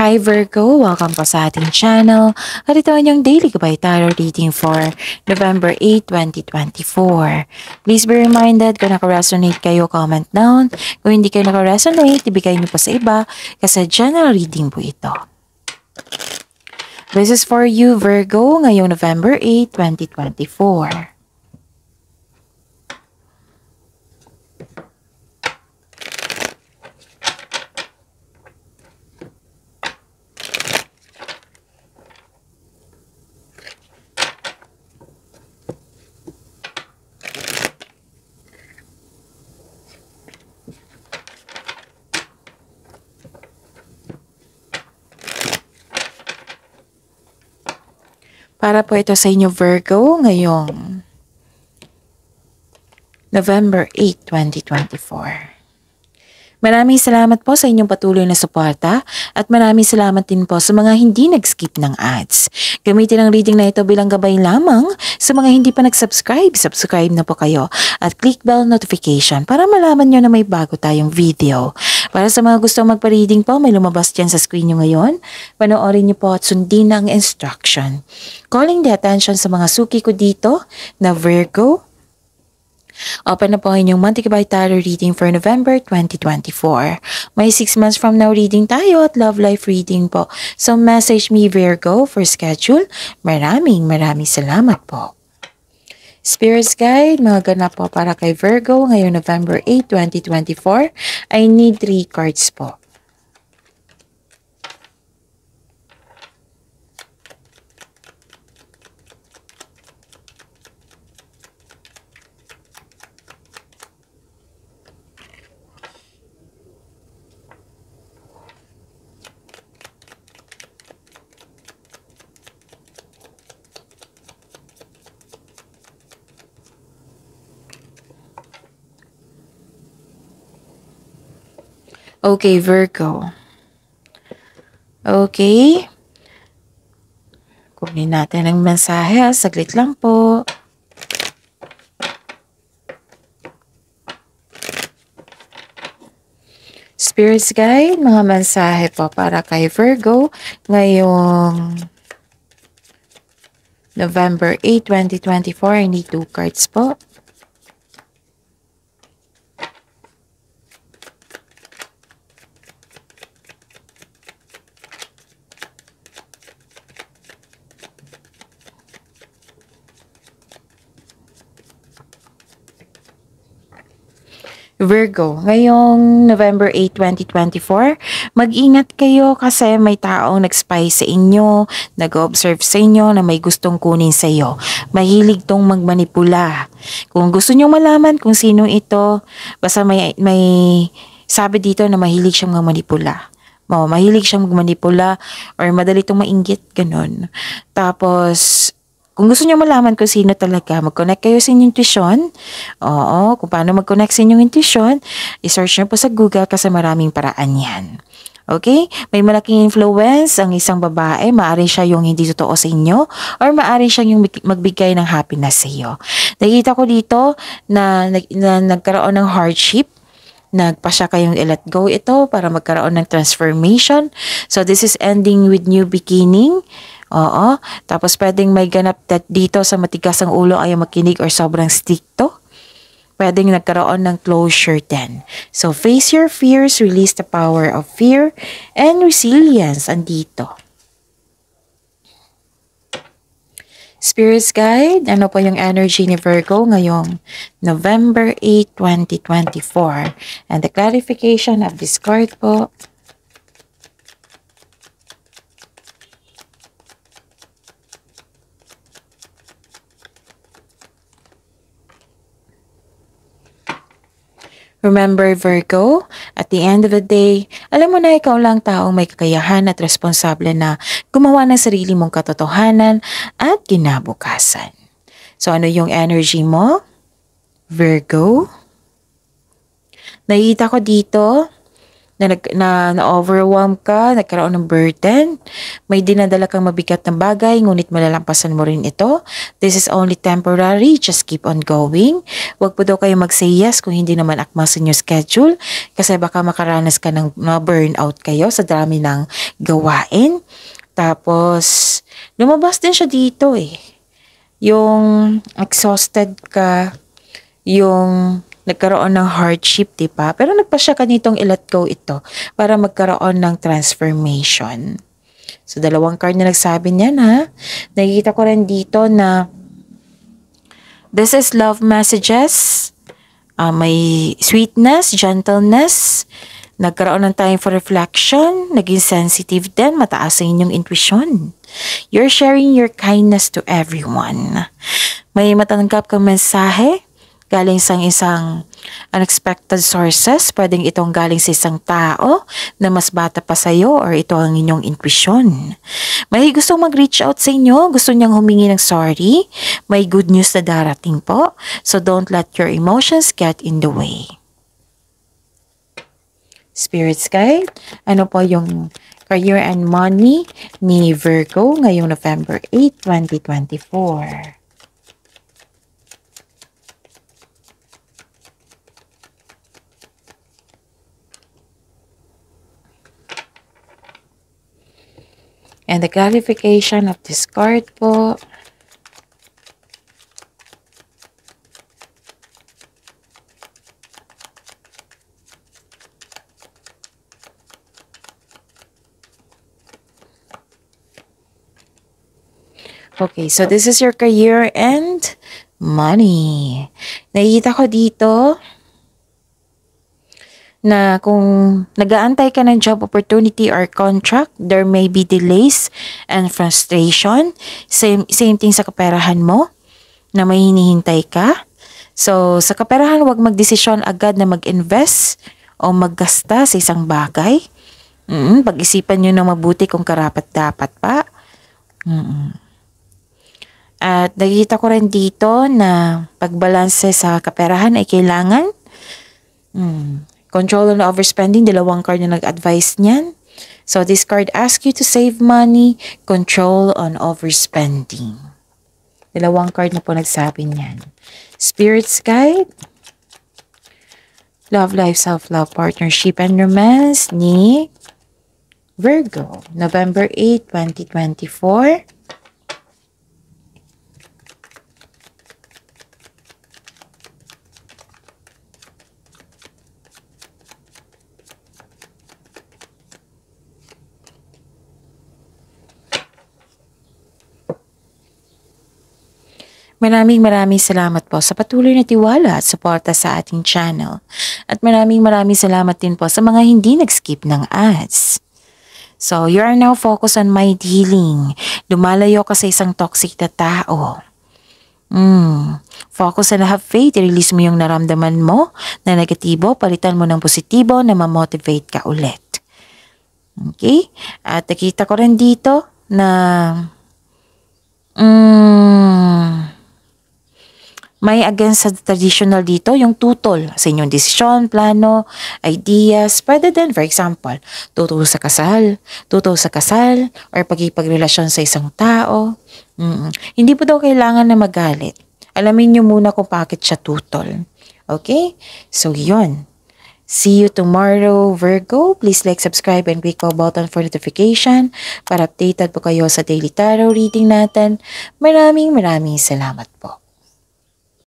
Hi Virgo! Welcome po sa ating channel. At ito ang inyong daily gabay tarot reading for November 8, 2024. Please be reminded kung naka-resonate kayo, comment down. Kung hindi kayo naka-resonate, ibigay niyo po sa iba kasi general reading po ito. This is for you Virgo ngayong November 8, 2024. Para po ito sa inyo Virgo ngayong November 8, 2024. Maraming salamat po sa inyong patuloy na suporta at maraming salamat din po sa mga hindi nag-skip ng ads. Gamitin ang reading na ito bilang gabay lamang sa mga hindi pa nag-subscribe. Subscribe na po kayo at click bell notification para malaman nyo na may bago tayong video. Para sa mga gusto magpa-reading po, may lumabas dyan sa screen nyo ngayon. Panoorin nyo po at sundin ang instruction. Calling the attention sa mga suki ko dito na Virgo. Open na po ang inyong monthly gabay tarot reading for November 2024. May 6 months from now reading tayo at love life reading po. So message me Virgo for schedule. Maraming salamat po. Spirits Guide, mga ganap po para kay Virgo ngayong November 8, 2024. I need 3 cards po. Okay, Virgo. Okay. Kunin natin ang mensahe. Saglit lang po. Spirits Guide, mga mensahe po para kay Virgo ngayong November 8, 2024. I need 2 cards po. Virgo, ngayong November 8, 2024, mag-ingat kayo kasi may taong nag-spy sa inyo, nag-observe sa inyo na may gustong kunin sa iyo. Mahilig tong magmanipula. Kung gusto nyo malaman kung sino ito, basta may sabi dito na mahilig siyang magmanipula. Mahilig siyang magmanipula or madali itong mainggit, ganun. Tapos, kung gusto niyo malaman kung sino talaga, mag-connect kayo sa inyong intuition. Oo, kung paano mag-connect sa inyong intuition, i-search niyo po sa Google kasi maraming paraan yan. Okay? May malaking influence ang isang babae. Maaari siya yung hindi totoo sa inyo or maaari siya yung magbigay ng happiness sa iyo. Nakita ko dito na nagkaroon ng hardship. Nagpa siya kayong i-let go ito para magkaroon ng transformation. So this is ending with new beginning. Oo. Tapos pwedeng may ganap dito sa matigas ang ulo, ayaw makinig or sobrang stricto. Pwedeng nagkaroon ng closure din. So face your fears, release the power of fear and resilience andito. Spirits Guide, ano po yung energy ni Virgo ngayong November 8, 2024? And the clarification of this card po. Remember Virgo, at the end of the day, alam mo na ikaw lang taong may kakayahan at responsable na gumawa ng sarili mong katotohanan at kinabukasan. So ano yung energy mo? Virgo? Nakita ko dito na-overwhelm ka, nagkaroon ng burden, may dinadala kang mabigat na bagay, ngunit malalampasan mo rin ito. This is only temporary, just keep on going. Huwag po daw kayo mag-say yes kung hindi naman akma sa inyong schedule, kasi baka makaranas ka ng burnout kayo sa dami ng gawain. Tapos, lumabas din siya dito eh. Yung exhausted ka, yung nagkaroon ng hardship, diba? Pero nagpasya ka nitong i-let go ito para magkaroon ng transformation. So, dalawang card na nagsabi niyan ha. Nakikita ko rin dito na this is love messages. May sweetness, gentleness, nagkaroon ng time for reflection, naging sensitive din, mataas sa inyong intuition. You're sharing your kindness to everyone. May matanggap kang mensahe galing sa isang unexpected sources. Pwedeng itong galing sa isang tao na mas bata pa sa'yo or ito ang inyong intuition. May gustong mag-reach out sa inyo, gusto niyang humingi ng sorry. May good news na darating po. So don't let your emotions get in the way. Spirits guide, ano po yung career and money ni Virgo ngayong November 8, 2024? And the clarification of this card po. Okay, so this is your career and money. Nakikita ko dito na kung nag-aantay ka ng job opportunity or contract, there may be delays and frustration. Same thing sa kaperahan mo na may hinihintay ka. So, sa kaperahan, huwag magdesisyon agad na mag-invest o maggasta sa isang bagay. Pag-isipan nyo na mabuti kung karapat-dapat pa. At nakikita ko rin dito na pagbalanse sa kaperahan ay kailangan. Control on overspending, dalawang card na nag-advise niyan. So this card asks you to save money, control on overspending. Dalawang card na po nagsabi niyan. Spirits guide, love life, self-love, partnership, and romance ni Virgo, November 8, 2024. Maraming salamat po sa patuloy na tiwala at suporta sa ating channel. At maraming salamat din po sa mga hindi nag-skip ng ads. So, you are now focused on mind healing. Lumalayo ka sa isang toxic na tao. Focus and have faith. I-release mo yung naramdaman mo na negatibo. Palitan mo ng positibo na ma-motivate ka ulit. Okay? At nakita ko rin dito na may against sa traditional dito, yung tutol sa inyong desisyon, plano, ideas. Pwede din, for example, tutol sa kasal, or pagkipagrelasyon sa isang tao. Hindi po daw kailangan na magalit. Alamin nyo muna kung bakit siya tutol. Okay? So, yun. See you tomorrow, Virgo. Please like, subscribe, and click the button for notification para updated po kayo sa daily tarot reading natin. Maraming salamat po.